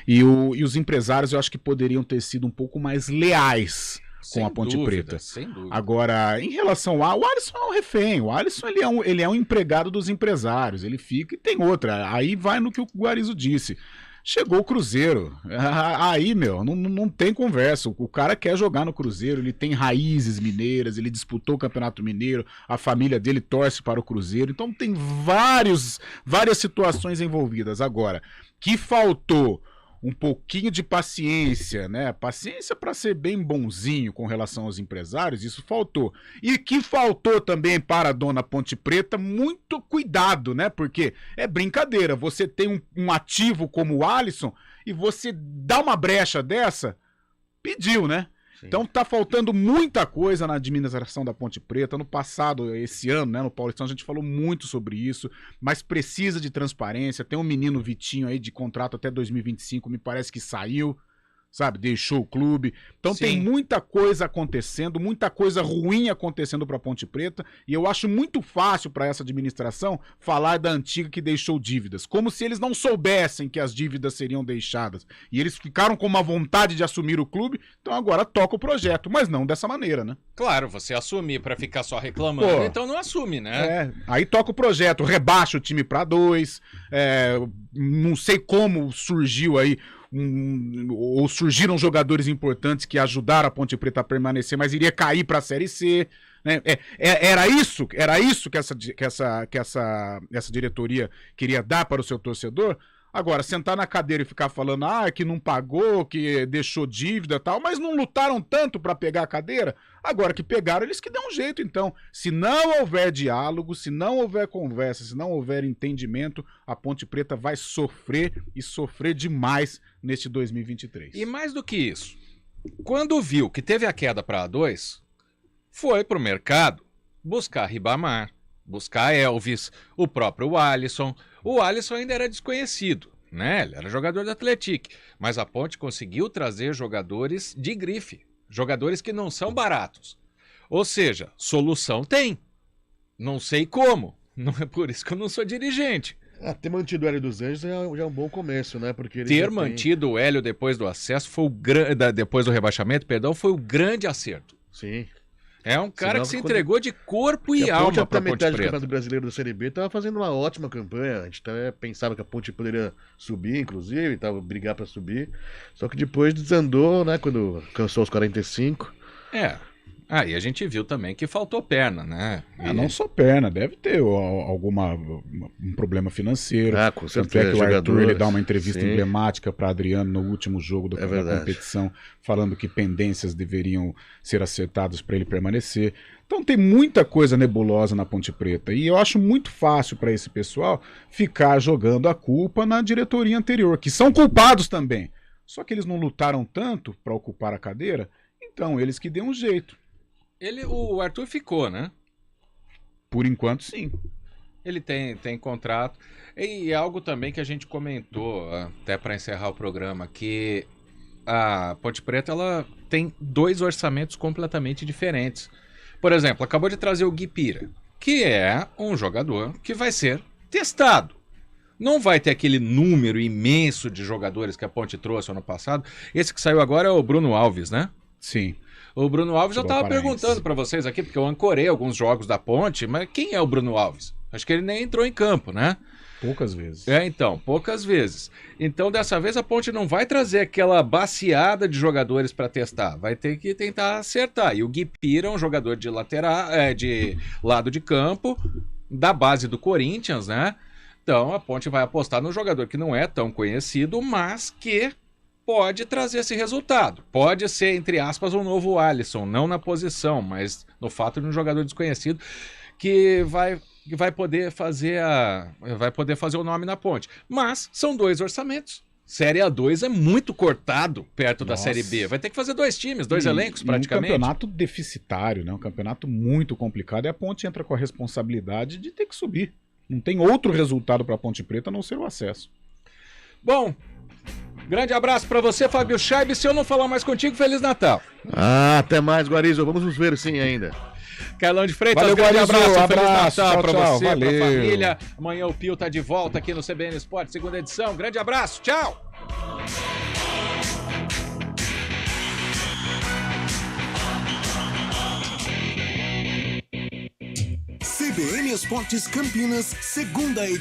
e os empresários eu acho que poderiam ter sido um pouco mais leais com a Ponte Preta. Sem dúvida. Agora, em relação o Alisson é um refém, o Alisson ele é um empregado dos empresários, ele fica e tem outra, aí vai no que o Guarizo disse. Chegou o Cruzeiro, aí, não tem conversa, o cara quer jogar no Cruzeiro, ele tem raízes mineiras, ele disputou o Campeonato Mineiro, a família dele torce para o Cruzeiro, então tem várias situações envolvidas. Agora, que faltou um pouquinho de paciência, né? Paciência para ser bem bonzinho com relação aos empresários, isso faltou. E que faltou também para a dona Ponte Preta muito cuidado, né? Porque é brincadeira, você tem um ativo como o Alisson e você dá uma brecha dessa, pediu, né? Sim. Então tá faltando muita coisa na administração da Ponte Preta. No passado, esse ano, né, no Paulistão, a gente falou muito sobre isso, mas precisa de transparência. Tem um menino Vitinho aí de contrato até 2025, me parece que saiu, sabe, deixou o clube. Então Sim. Tem muita coisa acontecendo, muita coisa ruim acontecendo para Ponte Preta, e eu acho muito fácil para essa administração falar da antiga que deixou dívidas, como se eles não soubessem que as dívidas seriam deixadas. E eles ficaram com uma vontade de assumir o clube, então agora toca o projeto, mas não dessa maneira, né? Claro, você assumir para ficar só reclamando, então não assume, né? Aí toca o projeto, rebaixa o time para 2, não sei como surgiu aí ou surgiram jogadores importantes que ajudaram a Ponte Preta a permanecer, mas iria cair para a Série C, né? Era isso que essa diretoria queria dar para o seu torcedor. Agora, sentar na cadeira e ficar falando que não pagou, que deixou dívida e tal, mas não lutaram tanto para pegar a cadeira, agora que pegaram, eles que dão um jeito. Então, se não houver diálogo, se não houver conversa, se não houver entendimento, a Ponte Preta vai sofrer e sofrer demais neste 2023. E mais do que isso, quando viu que teve a queda para A2, foi pro mercado buscar Ribamar, buscar Elvis, o próprio Alisson. O Alisson ainda era desconhecido, né? Ele era jogador do Atlético, mas a Ponte conseguiu trazer jogadores de grife, jogadores que não são baratos. Ou seja, solução tem. Não sei como. Não é por isso que eu não sou dirigente. Ter mantido o Hélio dos Anjos já é um bom começo, né? Porque ter mantido o Hélio depois do acesso depois do rebaixamento, foi o grande acerto. Sim. É um cara que se entregou de corpo e alma para a Ponte metade do Preta. Campeonato Brasileiro da Série B estava fazendo uma ótima campanha. A gente até pensava que a Ponte poderia subir, inclusive, tava brigar para subir. Só que depois desandou, né? Quando alcançou os 45. E a gente viu também que faltou perna, né? Não só perna, deve ter um problema financeiro. Com certeza. Tanto é que o Arthur ele dá uma entrevista emblemática para Adriano no último jogo da competição, falando que pendências deveriam ser acertadas para ele permanecer. Então tem muita coisa nebulosa na Ponte Preta e eu acho muito fácil para esse pessoal ficar jogando a culpa na diretoria anterior, que são culpados também. Só que eles não lutaram tanto para ocupar a cadeira, então eles que dêem um jeito. O Arthur ficou, né? Por enquanto, sim. Ele tem contrato. E algo também que a gente comentou, até para encerrar o programa, que a Ponte Preta ela tem 2 orçamentos completamente diferentes. Por exemplo, acabou de trazer o Gui Pira, que é um jogador que vai ser testado. Não vai ter aquele número imenso de jogadores que a Ponte trouxe ano passado. Esse que saiu agora é o Bruno Alves, né? Sim. O Bruno Alves eu estava perguntando para vocês aqui, porque eu ancorei alguns jogos da Ponte, mas quem é o Bruno Alves? Acho que ele nem entrou em campo, né? Poucas vezes. Então, poucas vezes. Então, dessa vez, a Ponte não vai trazer aquela baciada de jogadores para testar. Vai ter que tentar acertar. E o Gui Pira é um jogador de lateral, de lado de campo, da base do Corinthians, né? Então, a Ponte vai apostar num jogador que não é tão conhecido, mas que pode trazer esse resultado. Pode ser, entre aspas, um novo Alisson, não na posição, mas no fato de um jogador desconhecido que vai poder fazer o nome na Ponte. Mas são 2 orçamentos. Série A2 é muito cortado perto da Série B. Vai ter que fazer 2 times, 2 elencos praticamente. Um campeonato deficitário, né? Um campeonato muito complicado. E a Ponte entra com a responsabilidade de ter que subir. Não tem outro resultado para a Ponte Preta a não ser o acesso. Bom, grande abraço para você, Fábio Scheib. Se eu não falar mais contigo, Feliz Natal. Até mais, Guarizo. Vamos nos ver sim ainda. Carlão de Freitas, valeu, grande Guarizo, abraço, Feliz Natal tchau, pra tchau, você, valeu. pra família. Amanhã o Pio tá de volta aqui no CBN Esporte, segunda edição. Grande abraço, tchau! CBN Esportes Campinas, segunda edição.